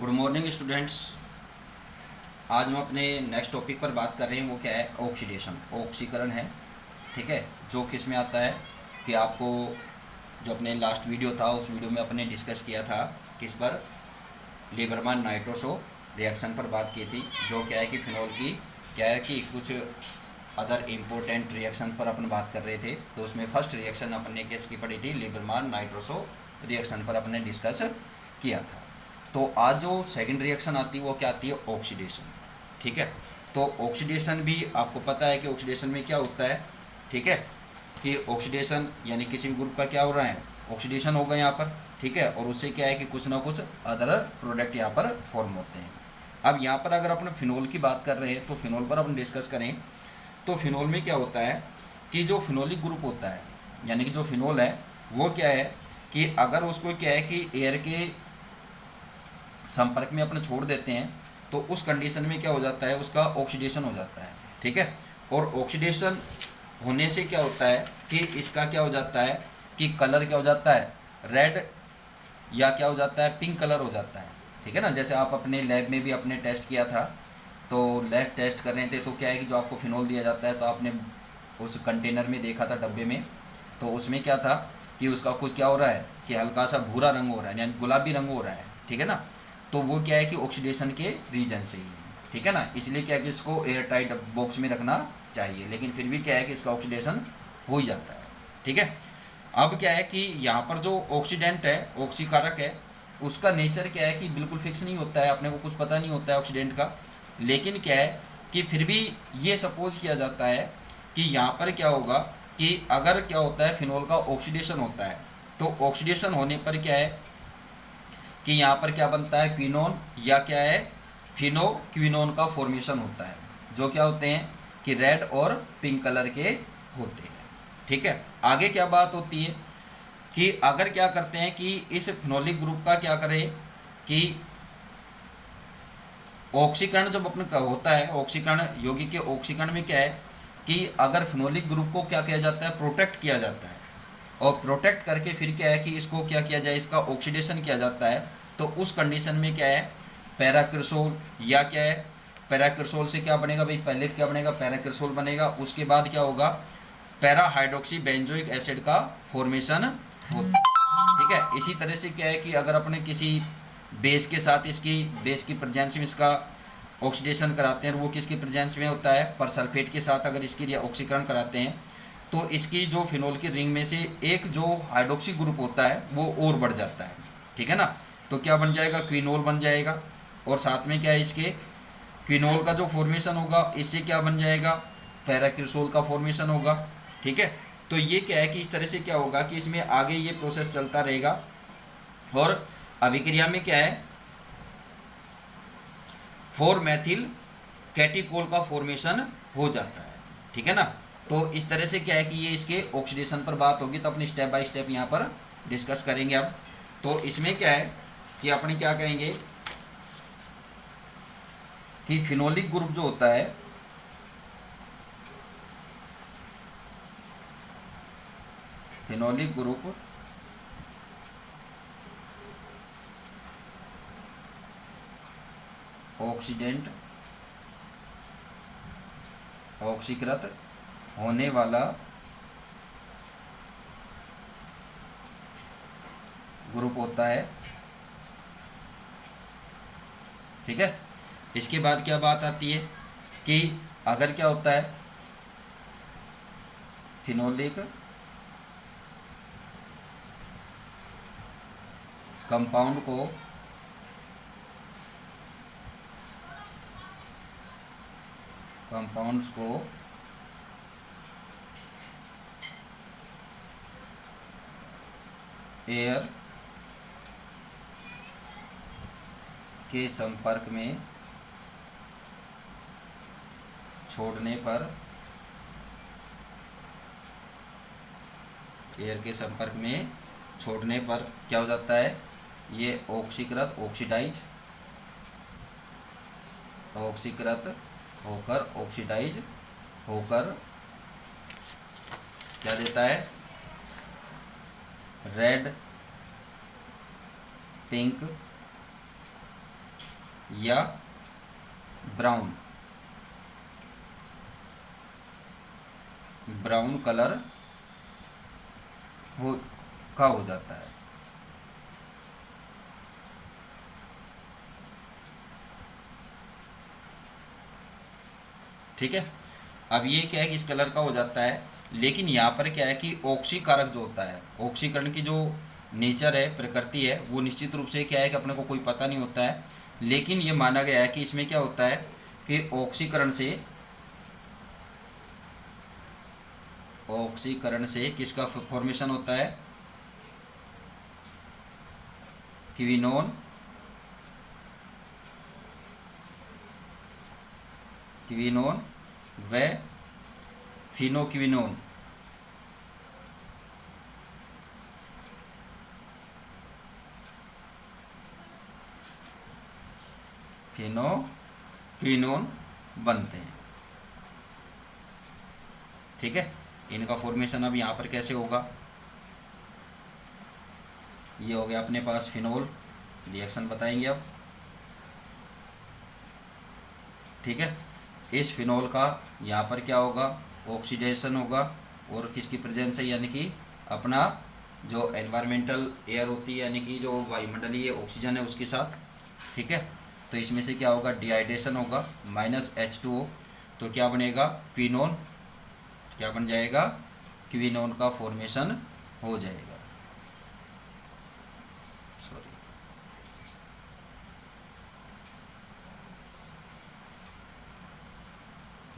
Good morning students. आज हम अपने नेक्स्ट टॉपिक पर बात कर रहे हैं, वो क्या है? ऑक्सीडेशन, ऑक्सीकरण है। ठीक है, जो किस में आता है कि आपको जो अपने लास्ट वीडियो था उस वीडियो में अपने डिस्कस किया था किस पर, लीबरमैन नाइट्रोसो रिएक्शन पर बात की थी। जो क्या है कि फिनॉल की क्या है कि कुछ अदर इम्पोर्टेंट रिएक्शन पर अपन बात कर रहे थे। तो उसमें फर्स्ट रिएक्शन अपन ने किसकी पढ़ी थी? लीबरमैन नाइट्रोसो रिएक्शन पर अपने डिस्कस किया था। तो आज जो सेकंड रिएक्शन आती है वो क्या आती है? ऑक्सीडेशन। ठीक है, तो ऑक्सीडेशन भी आपको पता है कि ऑक्सीडेशन में क्या होता है। ठीक है, कि ऑक्सीडेशन यानी किसी भी ग्रुप का क्या हो रहा है? ऑक्सीडेशन होगा यहाँ पर। ठीक है, और उससे क्या है कि कुछ ना कुछ अदर प्रोडक्ट यहाँ पर फॉर्म होते हैं। अब यहाँ पर अगर अपन फिनोल की बात कर रहे हैं तो फिनोल पर अपन डिस्कस करें तो फिनोल में क्या होता है कि जो फिनोलिक ग्रुप होता है यानी कि जो फिनोल है वो क्या है कि अगर उसको क्या है कि एयर के संपर्क में अपन छोड़ देते हैं तो उस कंडीशन में क्या हो जाता है? उसका ऑक्सीडेशन हो जाता है। ठीक है, और ऑक्सीडेशन होने से क्या होता है कि इसका क्या हो जाता है कि कलर क्या हो जाता है? रेड या क्या हो जाता है? पिंक कलर हो जाता है। ठीक है ना, जैसे आप अपने लैब में भी अपने टेस्ट किया था तो लैब टेस्ट कर रहे थे तो क्या है कि जो आपको फिनोल दिया जाता है तो आपने उस कंटेनर में देखा था, डब्बे में, तो उसमें क्या था कि उसका कुछ क्या हो रहा है कि हल्का सा भूरा रंग हो रहा है यानी गुलाबी रंग हो रहा है। ठीक है ना, तो वो क्या है कि ऑक्सीडेशन के रीजन से ही है। ठीक है ना, इसलिए क्या है कि इसको एयर टाइट बॉक्स में रखना चाहिए, लेकिन फिर भी क्या है कि इसका ऑक्सीडेशन हो ही जाता है। ठीक है, अब क्या है कि यहाँ पर जो ऑक्सीडेंट है, ऑक्सीकारक है, उसका नेचर क्या है कि बिल्कुल फिक्स नहीं होता है, अपने को कुछ पता नहीं होता है ऑक्सीडेंट का। लेकिन क्या है कि फिर भी ये सपोज किया जाता है कि यहाँ पर क्या होगा कि अगर क्या होता है फिनोल का ऑक्सीडेशन होता है तो ऑक्सीडेशन होने पर क्या है कि यहाँ पर क्या बनता है? क्विनोन या क्या है? फिनो क्विनोन का फॉर्मेशन होता है, जो क्या होते हैं कि रेड और पिंक कलर के होते हैं। ठीक है, आगे क्या बात होती है कि अगर क्या करते हैं कि इस फिनोलिक ग्रुप का क्या करें कि ऑक्सीकरण जब अपन का होता है, ऑक्सीकरण यौगिक के ऑक्सीकरण में क्या है कि अगर फिनोलिक ग्रुप को क्या किया जाता है? प्रोटेक्ट किया जाता है, और प्रोटेक्ट करके फिर क्या है कि इसको क्या किया जाए? इसका ऑक्सीडेशन किया जाता है। तो उस कंडीशन में क्या है? पैराक्रिसोल या क्या है? पैराक्रिसोल से क्या बनेगा भाई? पहले क्या बनेगा? पैराक्रिसोल बनेगा। उसके बाद क्या होगा? पैरा हाइड्रोक्सी बेंजोइक एसिड का फॉर्मेशन होता है। ठीक है, इसी तरह से क्या है कि अगर अपने किसी बेस के साथ इसकी बेस की प्रेजेंस में इसका ऑक्सीडेशन कराते हैं, और वो किसकी प्रेजेंस में होता है? पर सल्फेट के साथ अगर इसकी ऑक्सीकरण कराते हैं तो इसकी जो फिनोल की रिंग में से एक जो हाइड्रोक्सी ग्रुप होता है वो और बढ़ जाता है। ठीक है ना, तो क्या बन जाएगा? क्विनोल बन जाएगा। और साथ में क्या है इसके क्विनोल का जो फॉर्मेशन होगा इससे क्या बन जाएगा? पैराक्रिसोल का फॉर्मेशन होगा। ठीक है, तो ये क्या है कि इस तरह से क्या होगा कि इसमें आगे ये प्रोसेस चलता रहेगा और अभिक्रिया में क्या है? 4 मैथिल कैटिकोल का फॉर्मेशन हो जाता है। ठीक है ना, तो इस तरह से क्या है कि ये इसके ऑक्सीडेशन पर बात होगी, तो अपनी स्टेप बाय स्टेप यहाँ पर डिस्कस करेंगे। अब तो इसमें क्या है कि अपने क्या कहेंगे कि फिनोलिक ग्रुप जो होता है, फिनोलिक ग्रुप ऑक्सीडेंट ऑक्सीकृत होने वाला ग्रुप होता है। ठीक है, इसके बाद क्या बात आती है कि अगर क्या होता है फिनोलिक कंपाउंड को कंपाउंड्स को एयर के संपर्क में छोड़ने पर, एयर के संपर्क में छोड़ने पर क्या हो जाता है? ये ऑक्सीकृत ऑक्सीकृत होकर ऑक्सीडाइज होकर क्या देता है? रेड, पिंक या ब्राउन कलर हो जाता है। ठीक है, अब ये क्या है कि इस कलर का हो जाता है, लेकिन यहाँ पर क्या है कि ऑक्सीकारक जो होता है, ऑक्सीकरण की जो नेचर है, प्रकृति है, वो निश्चित रूप से क्या है कि अपने को कोई पता नहीं होता है, लेकिन ये माना गया है कि इसमें क्या होता है कि ऑक्सीकरण से किसका फॉर्मेशन होता है, क्विनोन व फिनोक्विनोन। बनते हैं। ठीक है, इनका फॉर्मेशन अब यहाँ पर कैसे होगा, ये हो गया अपने पास फिनोल, रिएक्शन बताएंगे अब। ठीक है, इस फिनोल का यहाँ पर क्या होगा, ऑक्सीडेशन होगा, और किसकी प्रेजेंस है, यानी कि अपना जो एनवायरमेंटल एयर होती है, यानी कि जो वायुमंडलीय ऑक्सीजन है उसके साथ। ठीक है, तो इसमें से क्या होगा, डिहाइड्रेशन होगा, -H2O, तो क्या बनेगा, क्विनोन, क्या बन जाएगा, क्विनोन का फॉर्मेशन हो जाएगा। सॉरी,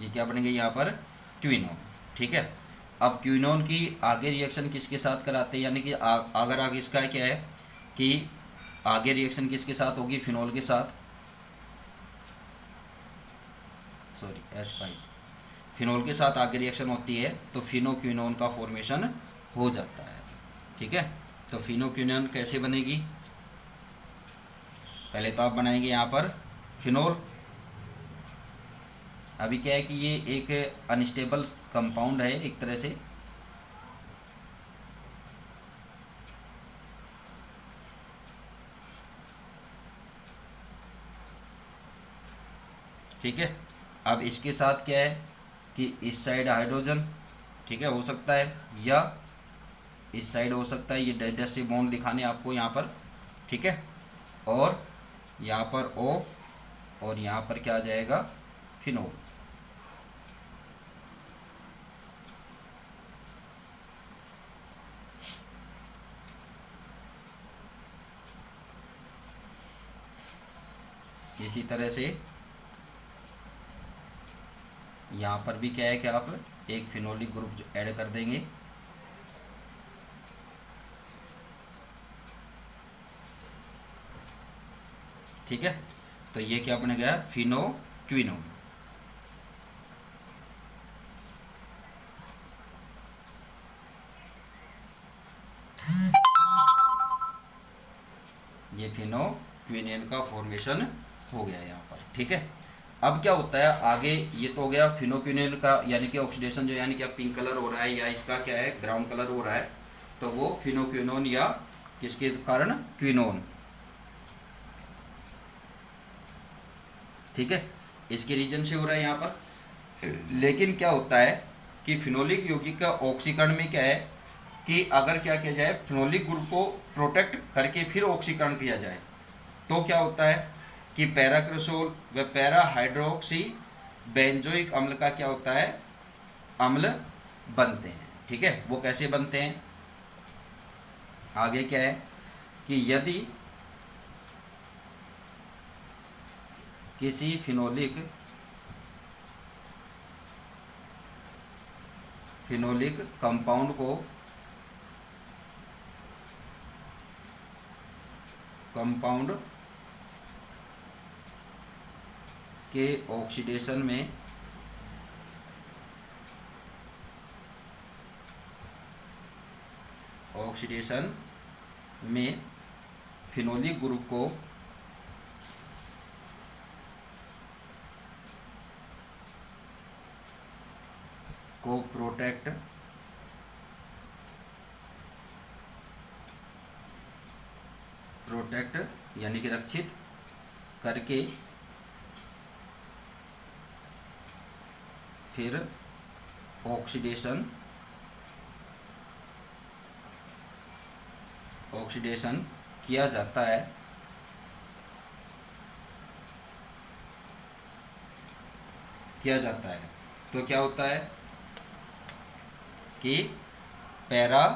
ये क्या बनेंगे यहाँ पर, क्विनोन। ठीक है, अब क्विनोन की आगे रिएक्शन किसके साथ कराते हैं, यानी कि अगर आगे इसका क्या है कि आगे रिएक्शन किसके साथ होगी, फिनोल के साथ, सॉरी H5, फिनोल के साथ आगे रिएक्शन होती है तो फिनोक्विनोन का फॉर्मेशन हो जाता है। ठीक है, तो फिनोक्विनोन कैसे बनेगी, पहले तो आप बनाएंगे यहाँ पर फिनोल। अभी क्या है कि ये एक अनस्टेबल कंपाउंड है एक तरह से, ठीक है। अब इसके साथ क्या है कि इस साइड हाइड्रोजन, ठीक है, हो सकता है, या इस साइड हो सकता है, ये डैश से बॉन्ड दिखाने आपको यहाँ पर। ठीक है, और यहाँ पर O, और यहाँ पर क्या आ जाएगा, फिनोल। इसी तरह से यहाँ पर भी क्या है कि आप एक फिनोलिक ग्रुप ऐड कर देंगे। ठीक है, तो ये क्या बन गया, फिनोक्विनोन। ये फिनोक्विनोन का फॉर्मेशन हो गया यहाँ पर। ठीक है, अब क्या होता है आगे, ये तो हो गया फिनोक्विनोन का, यानी कि ऑक्सीडेशन जो, यानी कि अब पिंक कलर हो रहा है या इसका क्या है ब्राउन कलर हो रहा है, तो वो फिनोक्विनोन या किसके कारण, क्विनोन। ठीक है, इसके रीजन से हो रहा है यहाँ पर। लेकिन क्या होता है कि फिनोलिक यौगिक का ऑक्सीकरण में क्या है कि अगर क्या किया जाए, फिनोलिक ग्रुप को प्रोटेक्ट करके फिर ऑक्सीकरण किया जाए, तो क्या होता है कि पैराक्रोसोल व पैरा हाइड्रोक्सी बेंजोइक अम्ल का क्या होता है, अम्ल बनते हैं। ठीक है, वो कैसे बनते हैं, आगे क्या है कि यदि किसी फिनोलिक कंपाउंड के ऑक्सीडेशन में फिनोलिक ग्रुप को प्रोटेक्ट यानी कि रक्षित करके फिर ऑक्सीडेशन किया जाता है, तो क्या होता है कि पैरा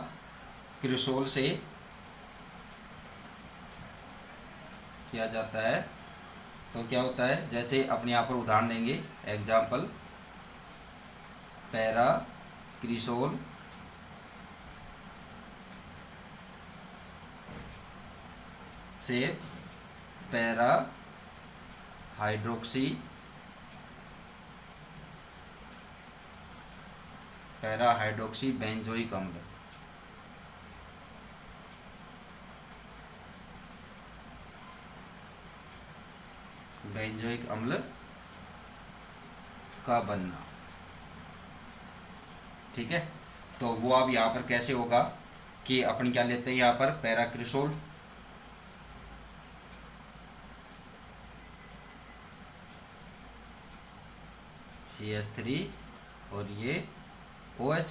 क्रिसोल से किया जाता है। तो क्या होता है, जैसे अपने यहाँ पर उदाहरण लेंगे, एग्जाम्पल, पैरा क्रिसोल से पैरा हाइड्रोक्सी बेंजोइक अम्ल, का बनना। ठीक है, तो वो अब यहाँ पर कैसे होगा कि अपन क्या लेते हैं, यहाँ पर पैराक्रिसोल CH3 और ये OH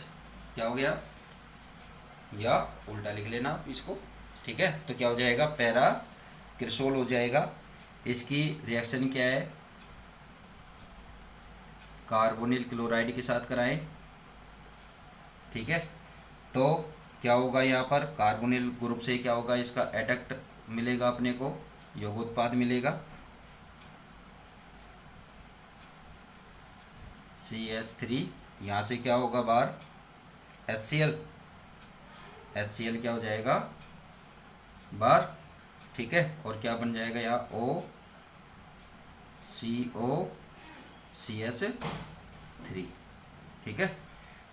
क्या हो गया, या उल्टा लिख लेना आप इसको। ठीक है, तो क्या हो जाएगा, पैरा क्रिसोल हो जाएगा। इसकी रिएक्शन क्या है, कार्बोनिल क्लोराइड के साथ कराएं। ठीक है, तो क्या होगा, यहाँ पर कार्बोनिल ग्रुप से क्या होगा, इसका एडक्ट मिलेगा, अपने को योगोत्पाद मिलेगा, CH3। यहाँ से क्या होगा बाहर, HCl क्या हो जाएगा बाहर। ठीक है, और क्या बन जाएगा यहाँ, OCO CH3। ठीक है,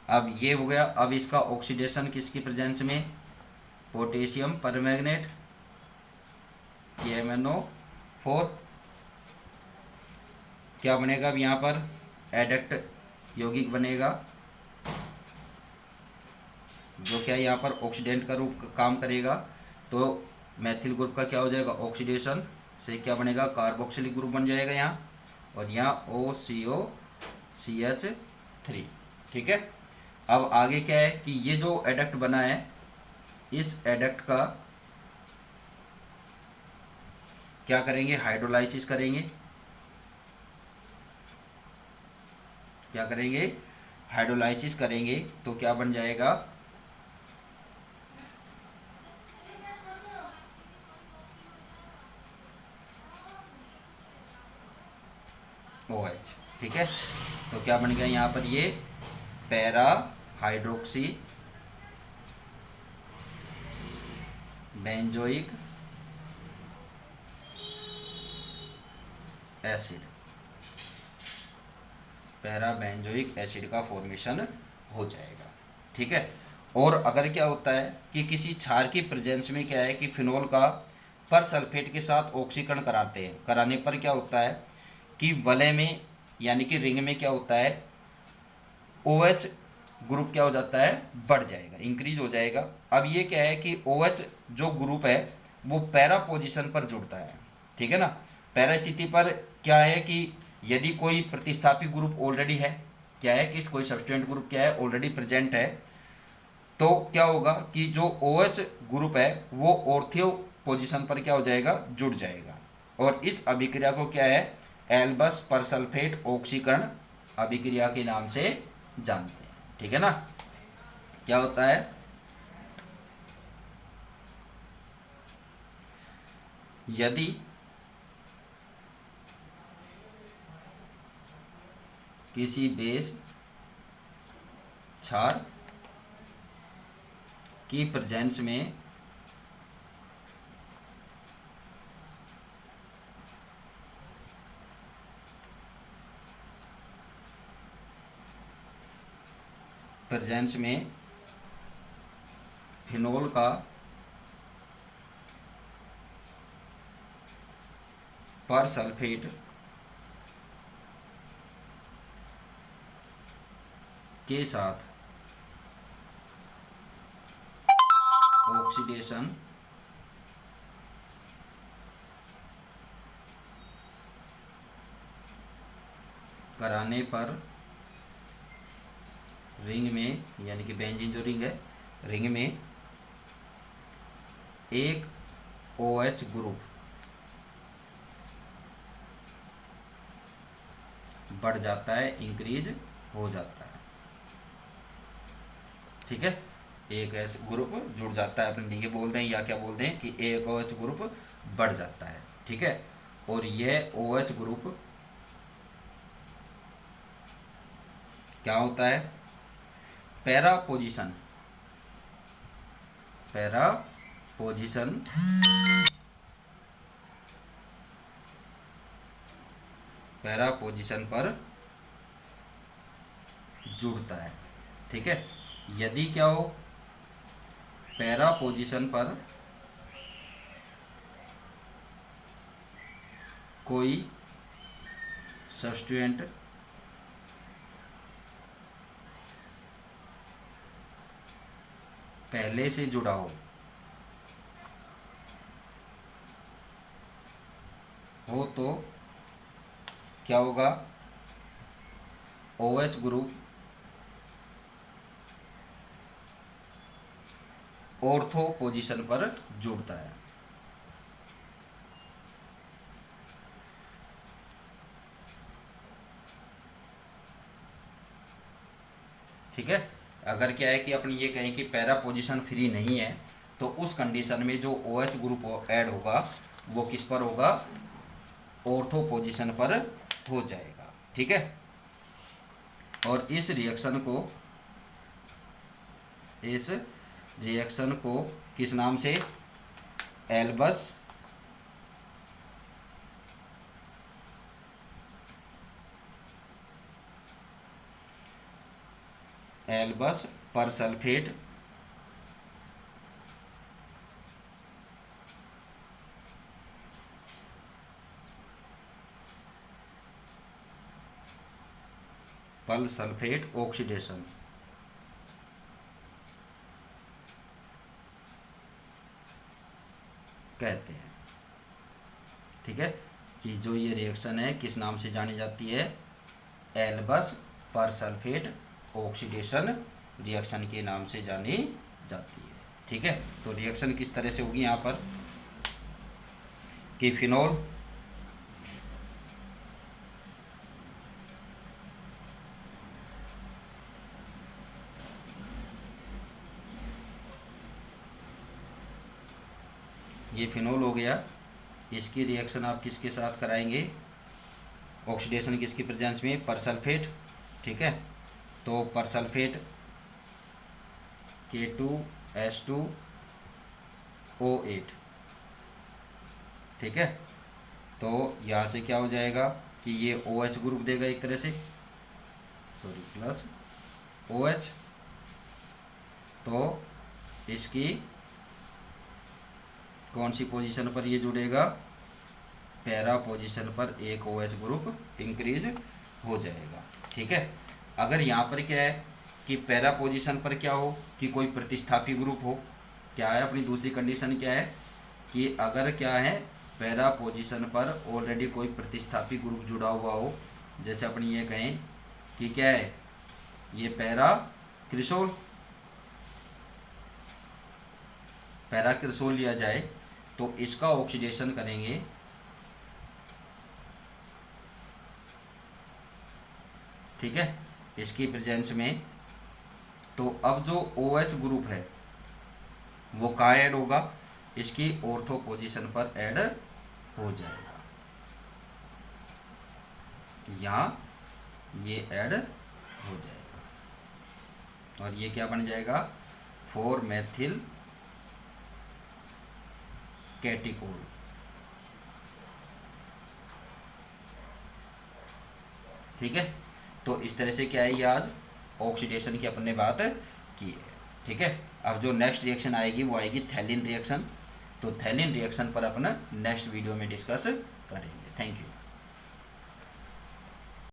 अब ये हो गया। अब इसका ऑक्सीडेशन किसकी प्रेजेंस में, पोटेशियम परमैंगनेट KMnO4 क्या बनेगा, अब यहाँ पर एडक्ट यौगिक बनेगा, जो क्या यहाँ पर ऑक्सीडेंट का रूप काम करेगा। तो मैथिल ग्रुप का क्या हो जाएगा, ऑक्सीडेशन से क्या बनेगा, कार्बोक्सिलिक ग्रुप बन जाएगा यहाँ, और यहाँ OCO CH3। ठीक है, अब आगे क्या है कि ये जो एडक्ट बना है, इस एडक्ट का क्या करेंगे, हाइड्रोलाइसिस करेंगे। क्या करेंगे, हाइड्रोलाइसिस करेंगे, तो क्या बन जाएगा, OH। ठीक है, तो क्या बन गया यहाँ पर, ये para hydroxy benzoic acid, para benzoic acid का फॉर्मेशन हो जाएगा। ठीक है, और अगर क्या होता है कि किसी क्षार की प्रेजेंस में क्या है कि फिनोल का पर सल्फेट के साथ ऑक्सीकरण कराते हैं, कराने पर क्या होता है कि वलय में यानी कि रिंग में क्या होता है, OH ग्रुप क्या हो जाता है, बढ़ जाएगा, इंक्रीज हो जाएगा। अब ये क्या है कि OH जो ग्रुप है वो पैरा पोजीशन पर जुड़ता है। ठीक है ना, पैरा स्थिति पर क्या है कि यदि कोई प्रतिस्थापी ग्रुप ऑलरेडी है, क्या है कि कोई सब्स्टिट्यूएंट ग्रुप क्या है ऑलरेडी प्रेजेंट है, तो क्या होगा कि जो OH ग्रुप है वो ऑर्थो पोजीशन पर क्या हो जाएगा, जुड़ जाएगा। और इस अभिक्रिया को क्या है, एल्बस परसल्फेट ऑक्सीकरण अभिक्रिया के नाम से जानते हैं। ठीक है ना, क्या होता है, यदि किसी बेस क्षार की प्रेजेंस में फिनोल का पर सल्फेट के साथ ऑक्सीडेशन कराने पर रिंग में, यानी कि बेंजीन जो रिंग है, रिंग में एक OH ग्रुप बढ़ जाता है, इंक्रीज हो जाता है। ठीक है, एक OH ग्रुप जुड़ जाता है, अपन ये बोल दें या क्या बोल दें कि एक OH ग्रुप बढ़ जाता है। ठीक है, और यह OH ग्रुप क्या होता है, पैरा पोजीशन पर जुड़ता है। ठीक है, यदि क्या हो, पैरा पोजीशन पर कोई सब्स्टिट्यूएंट पहले से जुड़ा हो तो क्या होगा, OH ग्रुप ऑर्थो पोजीशन पर जुड़ता है। ठीक है, अगर क्या है कि अपन ये कहें कि पैरा पोजीशन फ्री नहीं है, तो उस कंडीशन में जो OH ग्रुप ऐड होगा वो किस पर होगा, ऑर्थो पोजीशन पर हो जाएगा। ठीक है, और इस रिएक्शन को किस नाम से, एल्बस परसल्फेट ऑक्सीडेशन कहते हैं। ठीक है, कि जो ये रिएक्शन है किस नाम से जानी जाती है, एल्बस परसल्फेट ऑक्सीडेशन रिएक्शन के नाम से जानी जाती है। ठीक है, तो रिएक्शन किस तरह से होगी यहाँ पर कि फिनोल ये फिनोल हो गया, इसकी रिएक्शन आप किसके साथ कराएंगे, ऑक्सीडेशन किसकी प्रेजेंस में, परसल्फेट। ठीक है, तो परसल्फेट K2S2O8। ठीक है, तो यहाँ से क्या हो जाएगा कि ये OH ग्रुप देगा एक तरह से, सॉरी प्लस OH, तो इसकी कौन सी पोजीशन पर ये जुड़ेगा, पैरा पोजीशन पर एक OH ग्रुप इंक्रीज हो जाएगा। ठीक है, अगर यहाँ पर क्या है कि पैरा पोजीशन पर क्या हो कि कोई प्रतिस्थापी ग्रुप हो, क्या है अपनी दूसरी कंडीशन क्या है कि अगर क्या है पैरा पोजीशन पर ऑलरेडी कोई प्रतिस्थापी ग्रुप जुड़ा हुआ हो, जैसे अपन ये कहें कि क्या है ये पैरा क्रिसोल लिया जाए, तो इसका ऑक्सीडेशन करेंगे ठीक है इसकी प्रेजेंस में, तो अब जो OH ग्रुप है वो कहाँ ऐड होगा, इसकी ऑर्थो पोजीशन पर ऐड हो जाएगा, यहाँ ये ऐड हो जाएगा और ये क्या बन जाएगा 4-मेथिल कैटिकोल। ठीक है, तो इस तरह से क्या है ये आज ऑक्सीडेशन की अपन ने बात की है। ठीक है, अब जो नेक्स्ट रिएक्शन आएगी वो आएगी थैलिन रिएक्शन। तो थैलिन रिएक्शन पर अपन नेक्स्ट वीडियो में डिस्कस करेंगे। Thank you.